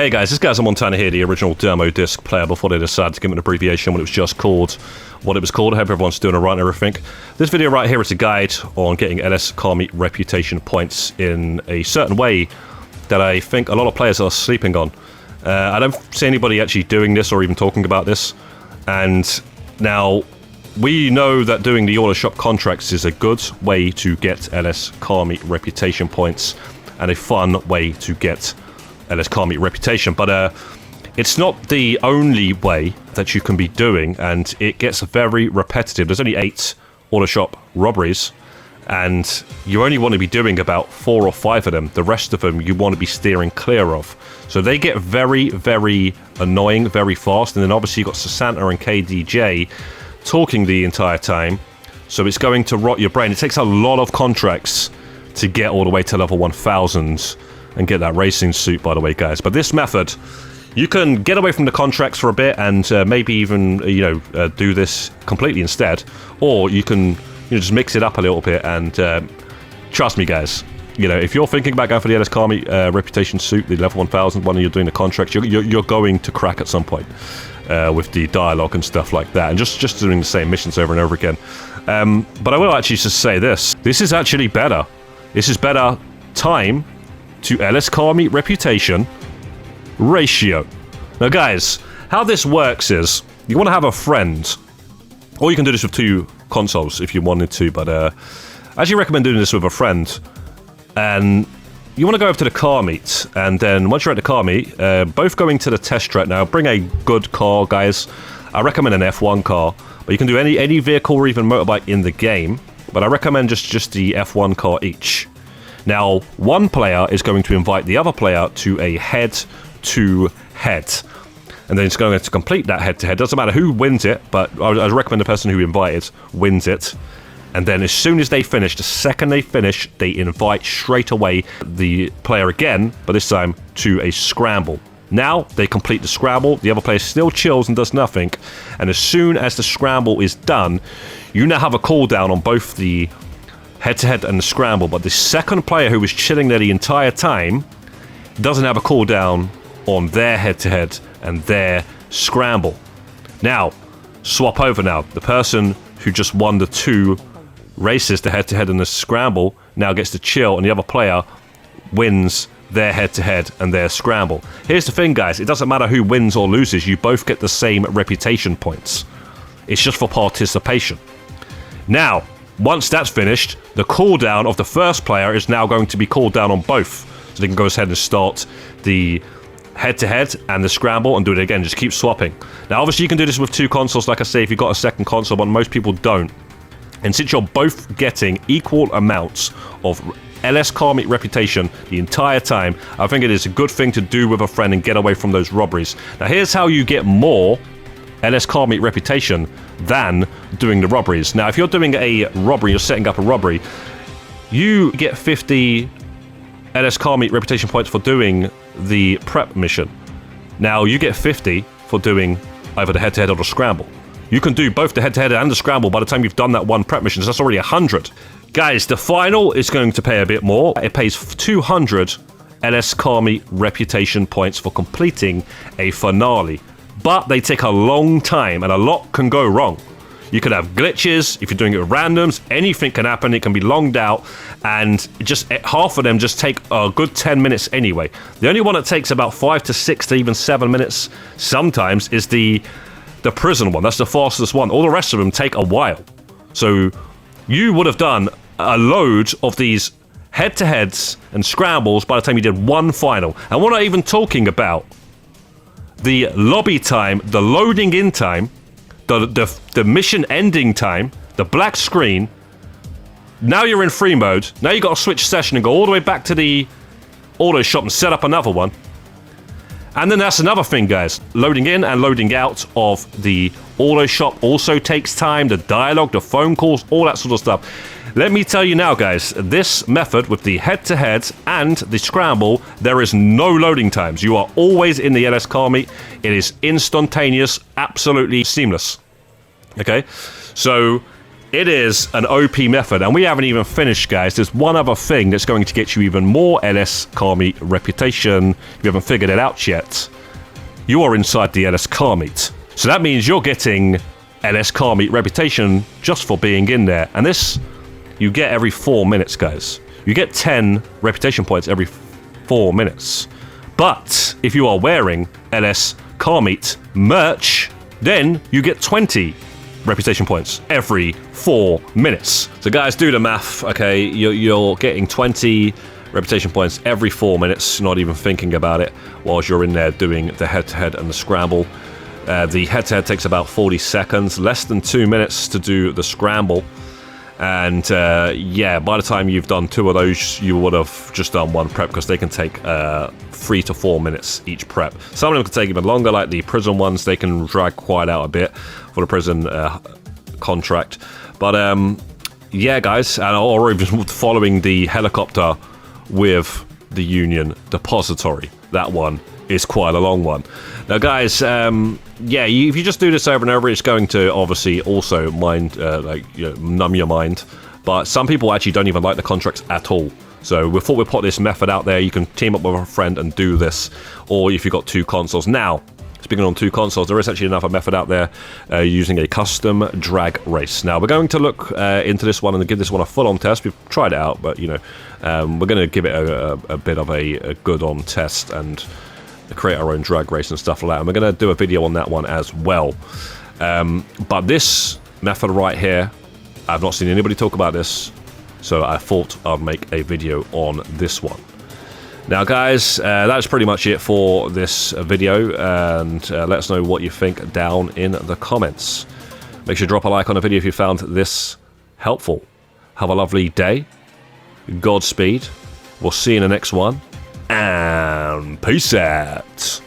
Hey guys, this guy's Montana here, the original demo disc player before they decided to give it an abbreviation when it was just called what it was called. I hope everyone's doing alright and everything. This video right here is a guide on getting LS Car Meet reputation points in a certain way that I think a lot of players are sleeping on. I don't see anybody actually doing this or even talking about this. And now, we know that doing the auto shop contracts is a good way to get LS Car Meet reputation points and a fun way to get LS Car Meet reputation, but it's not the only way that you can be doing, and it gets very repetitive. There's only 8 auto shop robberies, and you only want to be doing about 4 or 5 of them. The rest of them you want to be steering clear of. So they get very, very annoying very fast, and then obviously you've got Sasanta and KDJ talking the entire time, so it's going to rot your brain. It takes a lot of contracts to get all the way to level 1000 and get that racing suit, by the way, guys. But this method, you can get away from the contracts for a bit and maybe even, do this completely instead. Or you can, just mix it up a little bit and trust me, guys. If you're thinking about going for the LS Car Meet reputation suit, the level 1000 one, and you're doing the contracts, you're going to crack at some point with the dialogue and stuff like that, and just doing the same missions over and over again. But I will actually just say this. This is actually better. This is better time to LS Car Meet reputation ratio. Now guys, how this works is you want to have a friend, or you can do this with 2 consoles if you wanted to, but I actually recommend doing this with a friend. And you want to go over to the car meet, and then once you're at the car meet, both going to the test track. Now bring a good car, guys. I recommend an F1 car, but you can do any vehicle or even motorbike in the game, but I recommend just the F1 car each. Now, one player is going to invite the other player to a head-to-head. And then it's going to complete that head-to-head. Doesn't matter who wins it, but I recommend the person who invited wins it. And then as soon as they finish, the second they finish, they invite straight away the player again, but this time to a scramble. Now, they complete the scramble, the other player still chills and does nothing. And as soon as the scramble is done, you now have a cooldown on both the head-to-head and the scramble, but the second player who was chilling there the entire time doesn't have a cooldown on their head-to-head and their scramble. Now, swap over now. The person who just won the 2 races, the head-to-head and the scramble, now gets to chill, and the other player wins their head-to-head and their scramble. Here's the thing, guys. It doesn't matter who wins or loses. You both get the same reputation points. It's just for participation. Now, once that's finished, the cooldown of the first player is now going to be cooled down on both. So they can go ahead and start the head-to-head and the scramble and do it again. Just keep swapping. Now, obviously, you can do this with 2 consoles, like I say, if you've got a second console, but most people don't. And since you're both getting equal amounts of LS Car Meet reputation the entire time, I think it is a good thing to do with a friend and get away from those robberies. Now, here's how you get more LS Car Meet reputation than doing the robberies. Now, if you're doing a robbery, you're setting up a robbery, you get 50 LS Car Meet reputation points for doing the prep mission. Now, you get 50 for doing either the head-to-head or the scramble. You can do both the head-to-head and the scramble by the time you've done that one prep mission, so that's already 100. Guys, the final is going to pay a bit more. It pays 200 LS Car Meet reputation points for completing a finale. But they take a long time, and a lot can go wrong. You could have glitches, if you're doing it with randoms, anything can happen, it can be longed out, and just half of them just take a good 10 minutes anyway. The only one that takes about 5 to 6 to even 7 minutes sometimes is the prison one. That's the fastest one. All the rest of them take a while. So you would have done a load of these head-to-heads and scrambles by the time you did one final. And we're not even talking about the lobby time, the loading in time, the mission ending time, the black screen. Now you're in free mode. Now you got to switch session and go all the way back to the auto shop and set up another one. And then that's another thing, guys. Loading in and loading out of the auto shop also takes time. The dialogue, the phone calls, all that sort of stuff. Let me tell you now, guys, this method with the head-to-head and the scramble, there is no loading times. You are always in the LS Car Meet. It is instantaneous, absolutely seamless. Okay? So It is an OP method, and we haven't even finished, guys. There's one other thing that's going to get you even more LS Car Meet reputation. If you haven't figured it out yet, you are inside the LS Car Meet. So that means you're getting LS Car Meet reputation just for being in there. And this, you get every 4 minutes, guys. You get 10 reputation points every 4 minutes. But if you are wearing LS Car Meet merch, then you get 20 reputation points every 4 minutes. So guys, do the math, okay? You're getting 20 reputation points every 4 minutes, not even thinking about it, whilst you're in there doing the head-to-head and the scramble. The head-to-head takes about 40 seconds, less than 2 minutes to do the scramble. And yeah, by the time you've done 2 of those, you would have just done 1 prep, because they can take 3 to 4 minutes each prep. Some of them can take even longer, like the prison ones. They can drag quite out a bit for the prison contract. But yeah, guys, and or even following the helicopter with the Union Depository. That one is quite a long one. Now, guys, yeah, if you just do this over and over, it's going to obviously also numb your mind. But some people actually don't even like the contracts at all. So we thought we'd put this method out there. You can team up with a friend and do this, or if you've got 2 consoles. Now, speaking on 2 consoles, there is actually another method out there using a custom drag race. Now, we're going to look into this one and give this one a full-on test. We've tried it out, but, you know, we're going to give it a bit of a good-on test and create our own drag race and stuff like that. And we're going to do a video on that one as well. But this method right here, I've not seen anybody talk about this, so I thought I'd make a video on this one. Now, guys, that's pretty much it for this video, and let us know what you think down in the comments. Make sure to drop a like on the video if you found this helpful. Have a lovely day. Godspeed. We'll see you in the next one, and peace out.